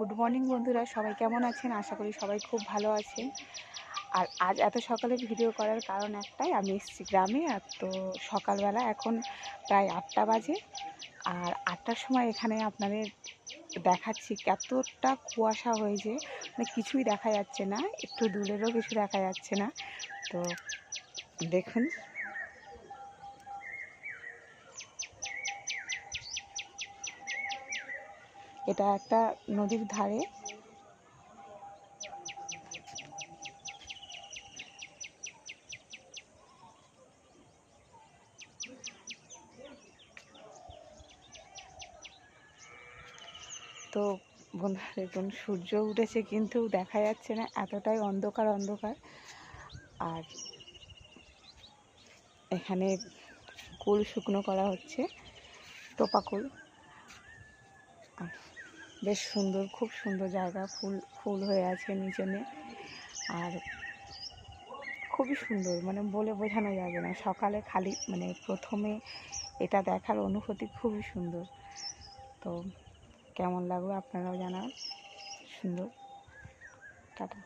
Good morning বন্ধুরা, সবাই কেমন আছেন? আশা করি সবাই খুব ভালো আছেন। আর আজ এত সকালে ভিডিও করার কারণ একটাই, আমি এসেছি গ্রামে। আর তো সকালবেলা এখন প্রায় 8টা বাজে। আর 8টার সময় এখানে আপনাদের দেখাচ্ছি কতটা কুয়াশা হয়েছে, মানে কিছুই দেখা যাচ্ছে না, একটু দূরেরও কিছু দেখা যাচ্ছে না। তো দেখুন, এটা একটা নদীর ধারে। তো বন্ধুরা দেখুন, সূর্য উঠেছে কিন্তু দেখা যাচ্ছে না, এতটাই অন্ধকার অন্ধকার। আর এখানে কুল শুকনো করা হচ্ছে, টোপা কুল। আর বেশ সুন্দর, খুব সুন্দর জায়গা, ফুল ফুল হয়ে আছে নিচনে। আর খুবই সুন্দর, মানে বলে বোঝানো যাবে না। সকালে খালি মানে প্রথমে এটা দেখার অনুভূতি খুবই সুন্দর। তো কেমন লাগলো আপনারাও জানান। সুন্দর। টাটা।